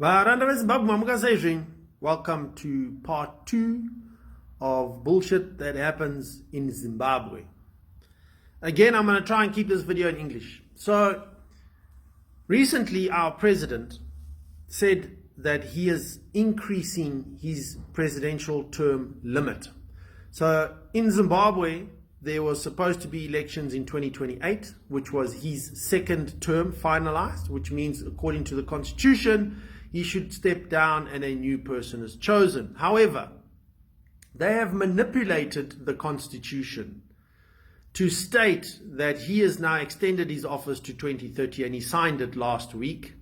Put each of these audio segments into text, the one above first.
Varanda va Zimbabwe, mamukasezvi. Welcome to part 2 of bullshit that happens in Zimbabwe. Again, I'm going to try and keep this video in English. So, recently our president said that he is increasing his presidential term limit. So, in Zimbabwe, there was supposed to be elections in 2028, which was his second term finalized, which means, according to the constitution, he should step down and a new person is chosen. However, they have manipulated the constitution to state that he has now extended his office to 2030, and he signed it last week.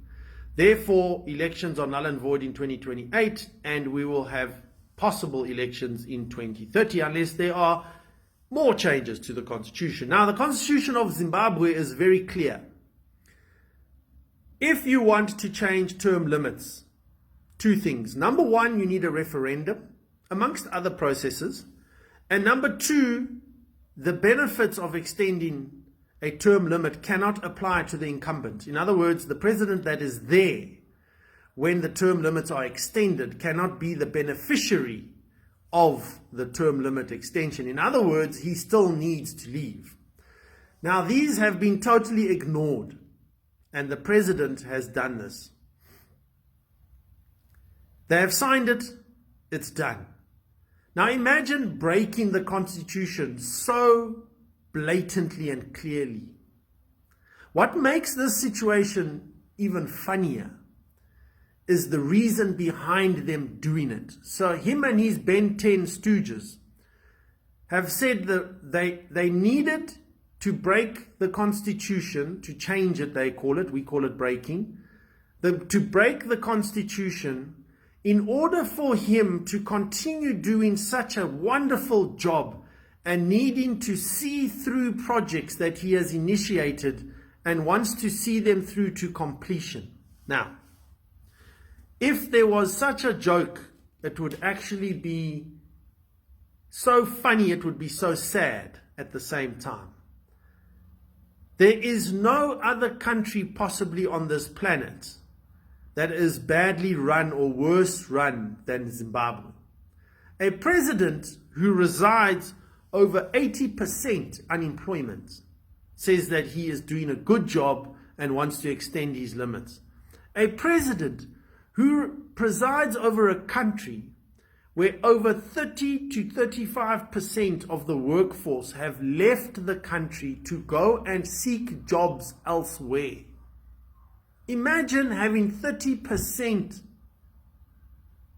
Therefore, elections are null and void in 2028, and we will have possible elections in 2030 unless there are more changes to the constitution. Now, the constitution of Zimbabwe is very clear. If you want to change term limits, two things. Number one, you need a referendum, amongst other processes. And number two, the benefits of extending a term limit cannot apply to the incumbent. In other words, the president that is there when the term limits are extended cannot be the beneficiary of the term limit extension. In other words, he still needs to leave. Now, these have been totally ignored, and the president has done this. They have signed it, it's done. Now imagine breaking the constitution so blatantly and clearly. What makes this situation even funnier is the reason behind them doing it. So him and his Ben 10 stooges have said that they needed to break the constitution, to change it, they call it, we call it breaking, to break the constitution in order for him to continue doing such a wonderful job and needing to see through projects that he has initiated and wants to see them through to completion. Now, if there was such a joke, it would actually be so funny, it would be so sad at the same time. There is no other country possibly on this planet that is badly run or worse run than Zimbabwe. A president who resides over 80% unemployment says that he is doing a good job and wants to extend his limits. A president who presides over a country where over 30 to 35% of the workforce have left the country to go and seek jobs elsewhere. Imagine having 30%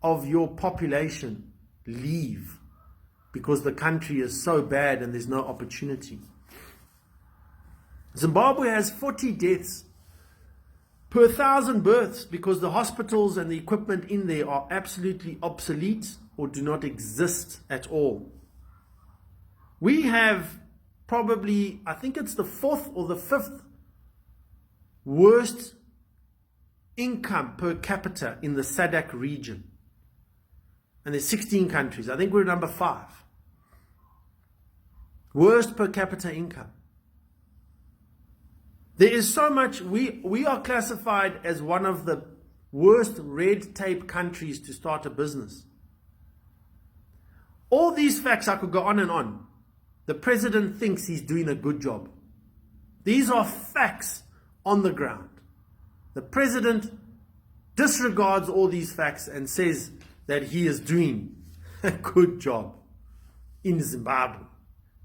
of your population leave because the country is so bad and there's no opportunity. Zimbabwe has 40 deaths per 1,000 births because the hospitals and the equipment in there are absolutely obsolete or do not exist at all. We have probably, I think it's the 4th or the 5th worst income per capita in the SADC region. And there's 16 countries. I think we're number 5. Worst per capita income. There is so much, we are classified as one of the worst red tape countries to start a business. All these facts, I could go on and on. The president thinks he's doing a good job. These are facts on the ground. The president disregards all these facts and says that he is doing a good job in Zimbabwe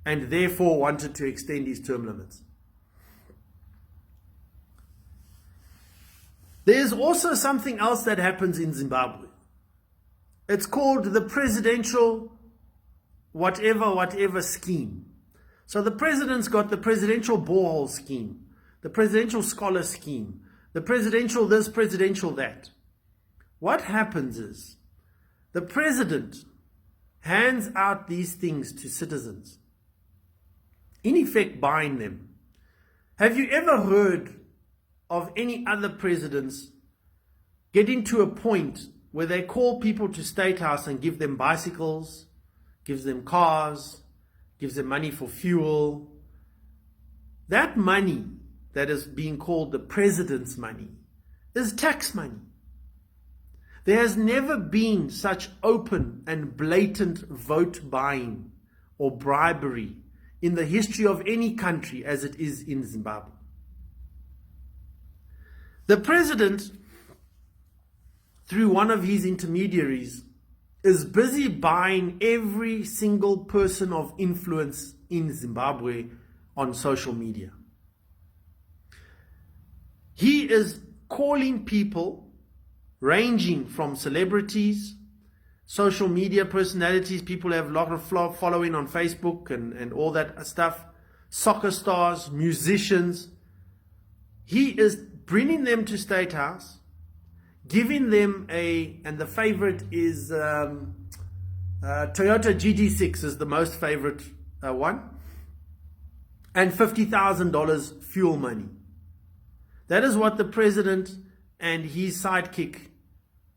and therefore wanted to extend his term limits. There's also something else that happens in Zimbabwe. It's called the presidential whatever scheme. So the president's got the presidential borehole scheme, the presidential scholar scheme, the presidential this, presidential that. What happens is the president hands out these things to citizens, in effect buying them. Have you ever heard of any other presidents getting to a point where they call people to State House and give them bicycles, gives them cars, gives them money for fuel? That money that is being called the president's money is tax money. There has never been such open and blatant vote buying or bribery in the history of any country as it is in Zimbabwe. The president, through one of his intermediaries, is busy buying every single person of influence in Zimbabwe on social media. He is calling people ranging from celebrities, social media personalities, people who have a lot of following on Facebook and all that stuff, soccer stars, musicians. He is bringing them to State House, giving them and the favorite is Toyota GD6 is the most favorite one, and $50,000 fuel money. That is what the president and his sidekick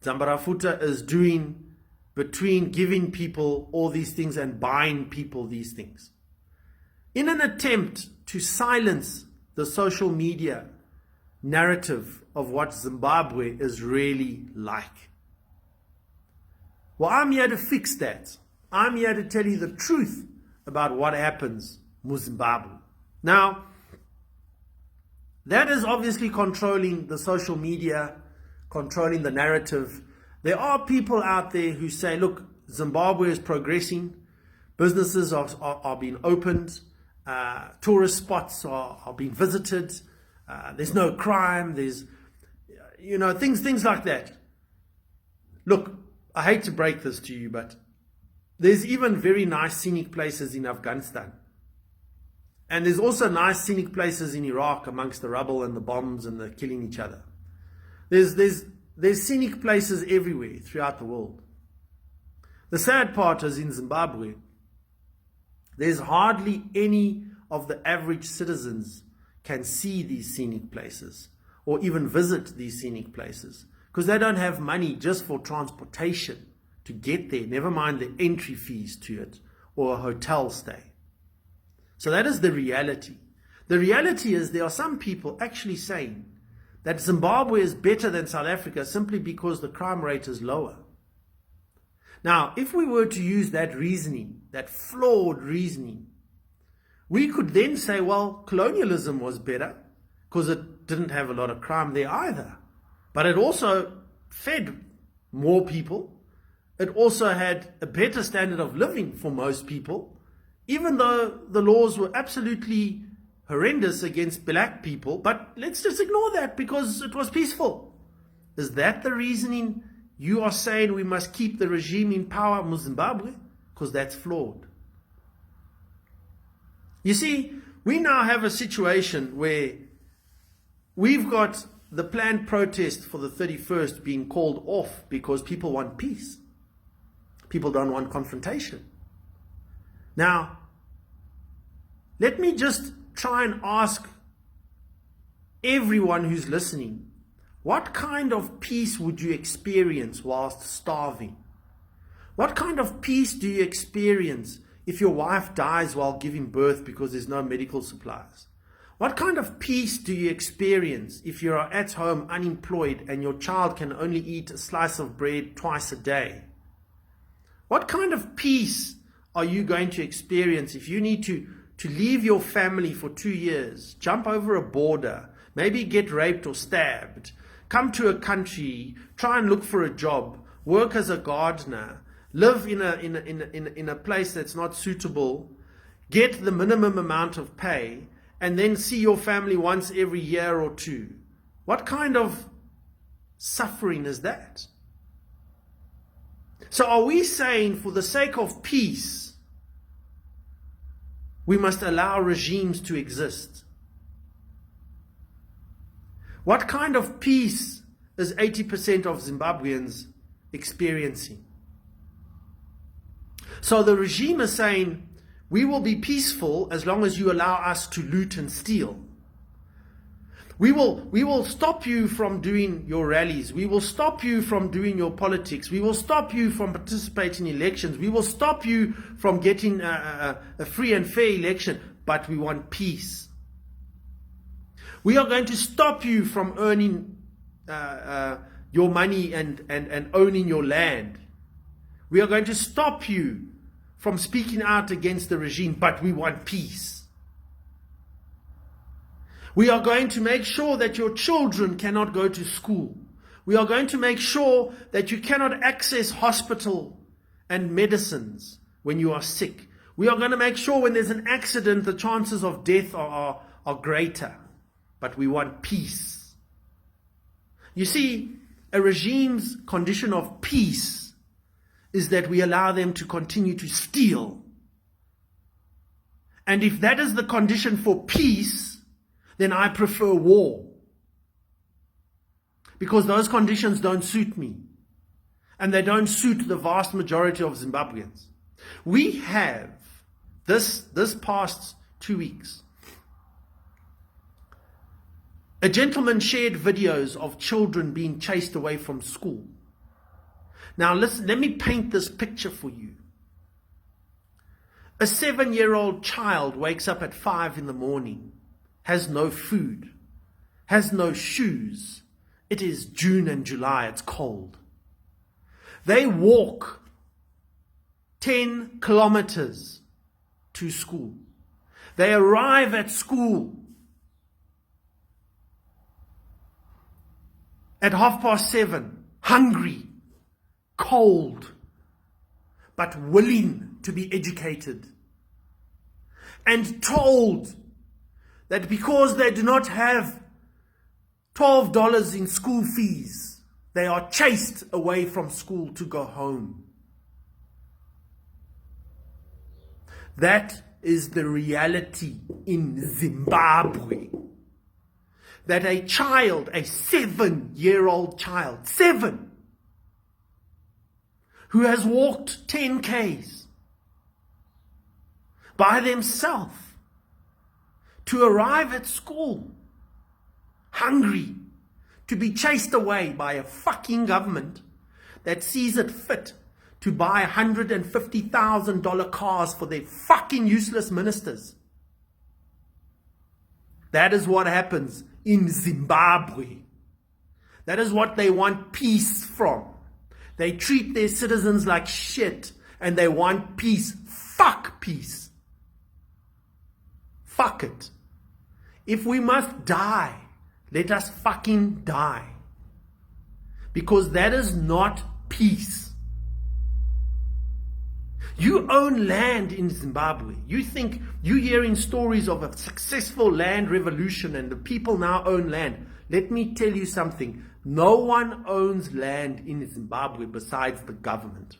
Zambarafuta is doing, between giving people all these things and buying people these things, in an attempt to silence the social media narrative of what Zimbabwe is really like. Well, I'm here to fix that. I'm here to tell you the truth about what happens in Zimbabwe. Now, that is obviously controlling the social media, controlling the narrative. There are people out there who say, look, Zimbabwe is progressing, businesses are being opened, tourist spots are being visited, there's no crime, there's, things like that. Look, I hate to break this to you, but there's even very nice scenic places in Afghanistan. And there's also nice scenic places in Iraq amongst the rubble and the bombs and the killing each other. There's scenic places everywhere throughout the world. The sad part is in Zimbabwe, there's hardly any of the average citizens can see these scenic places or even visit these scenic places because they don't have money just for transportation to get there, never mind the entry fees to it or a hotel stay. So that is the reality. The reality is there are some people actually saying that Zimbabwe is better than South Africa simply because the crime rate is lower. Now, if we were to use that reasoning, that flawed reasoning, we could then say, well, colonialism was better because it didn't have a lot of crime there either. But it also fed more people. It also had a better standard of living for most people, even though the laws were absolutely horrendous against black people. But let's just ignore that because it was peaceful. Is that the reasoning you are saying we must keep the regime in power in Zimbabwe? Because that's flawed. You see, we now have a situation where we've got the planned protest for the 31st being called off because people want peace. People don't want confrontation. Now, let me just try and ask everyone who's listening, what kind of peace would you experience whilst starving? What kind of peace do you experience if your wife dies while giving birth because there's no medical supplies? What kind of peace do you experience if you're at home unemployed and your child can only eat a slice of bread twice a day? What kind of peace are you going to experience if you need to leave your family for 2 years, jump over a border, maybe get raped or stabbed, come to a country, try and look for a job, work as a gardener, live in a place that's not suitable, get the minimum amount of pay, and then see your family once every year or two? What kind of suffering is that? So are we saying for the sake of peace, we must allow regimes to exist? What kind of peace is 80% of Zimbabweans experiencing? So the regime is saying, we will be peaceful as long as you allow us to loot and steal. We will stop you from doing your rallies. We will stop you from doing your politics. We will stop you from participating in elections. We will stop you from getting a free and fair election. But we want peace. We are going to stop you from earning your money and owning your land. We are going to stop you from speaking out against the regime, but we want peace. We are going to make sure that your children cannot go to school. We are going to make sure that you cannot access hospital and medicines when you are sick. We are going to make sure when there's an accident, the chances of death are greater. But we want peace. You see, a regime's condition of peace is that we allow them to continue to steal. And if that is the condition for peace, then I prefer war. Because those conditions don't suit me. And they don't suit the vast majority of Zimbabweans. We have, this past 2 weeks, a gentleman shared videos of children being chased away from school. Now listen, let me paint this picture for you. A 7-year-old child wakes up at 5 in the morning, has no food, has no shoes. It is June and July, it's cold. They walk 10 kilometers to school. They arrive at school at 7:30, hungry, cold, but willing to be educated. And told that because they do not have $12 in school fees, they are chased away from school to go home. That is the reality in Zimbabwe. That a child, a 7-year-old child, 7, who has walked 10 Ks by themselves to arrive at school, hungry, to be chased away by a fucking government that sees it fit to buy $150,000 cars for their fucking useless ministers. That is what happens in Zimbabwe. That is what they want peace from. They treat their citizens like shit and they want peace. Fuck peace. Fuck it. If we must die, let us fucking die. Because that is not peace. You own land in Zimbabwe. You think you're hearing stories of a successful land revolution and the people now own land. Let me tell you something. No one owns land in Zimbabwe besides the government.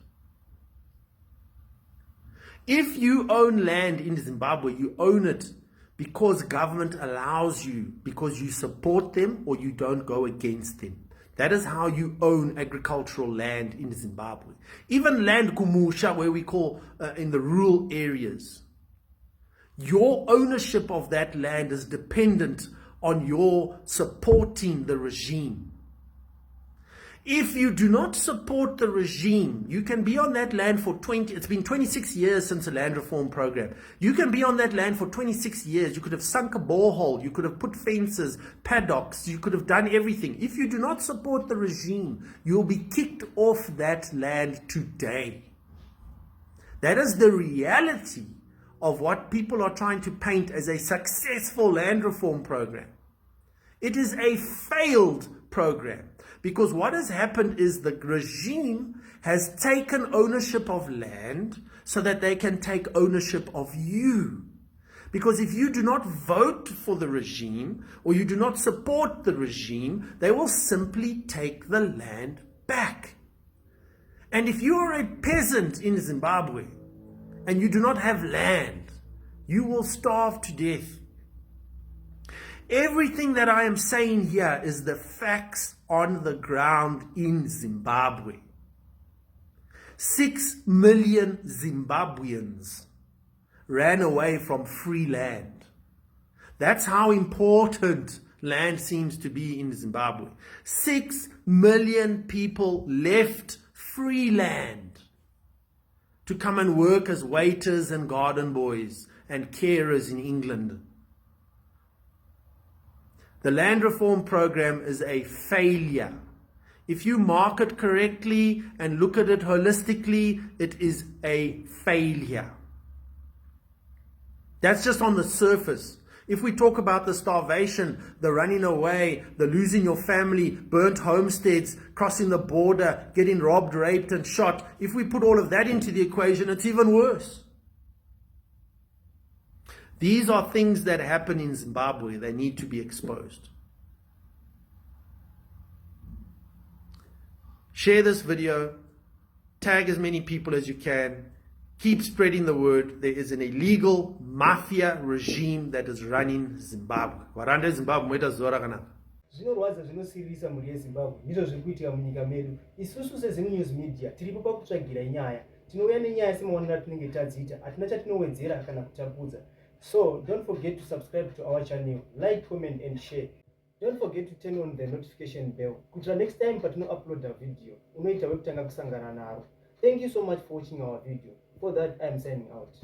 If you own land in Zimbabwe, you own it because government allows you, because you support them or you don't go against them. That is how you own agricultural land in Zimbabwe. Even land kumusha, where we call in the rural areas. Your ownership of that land is dependent on your supporting the regime. If you do not support the regime, you can be on that land for it's been 26 years since the land reform program. You can be on that land for 26 years. You could have sunk a borehole. You could have put fences, paddocks. You could have done everything. If you do not support the regime, you'll be kicked off that land today. That is the reality of what people are trying to paint as a successful land reform program. It is a failed program. Because what has happened is the regime has taken ownership of land so that they can take ownership of you. Because if you do not vote for the regime or you do not support the regime, they will simply take the land back. And if you are a peasant in Zimbabwe and you do not have land, you will starve to death. Everything that I am saying here is the facts on the ground in Zimbabwe. 6 million Zimbabweans ran away from free land. That's how important land seems to be in Zimbabwe. 6 million people left free land to come and work as waiters and garden boys and carers in England. The land reform program is a failure. If you market correctly and look at it holistically, it is a failure. That's just on the surface. If we talk about the starvation, the running away, the losing your family, burnt homesteads, crossing the border, getting robbed, raped, and shot, if we put all of that into the equation, it's even worse. These are things that happen in Zimbabwe. They need to be exposed. Share this video, tag as many people as you can, keep spreading the word. There is an illegal mafia regime that is running Zimbabwe. Warande Zimbabwe mweta zora kana. Zvinorwadza zvinosirisa muri yeZimbabwe ndizvo zviri kuitika munyika medu. Isusu seZimunews Media tiripo pakutsvagira nyaya. Tinouya nenyaya semaonera tinenge tadziita, hatina chatinowedzera kana kutapudza. So don't forget to subscribe to our channel, like, comment and share. Don't forget to turn on the notification bell. Kuitira next time patino upload a video, unoita wekutanga kusangana naro. Thank you so much for watching our video. For that, I am signing out.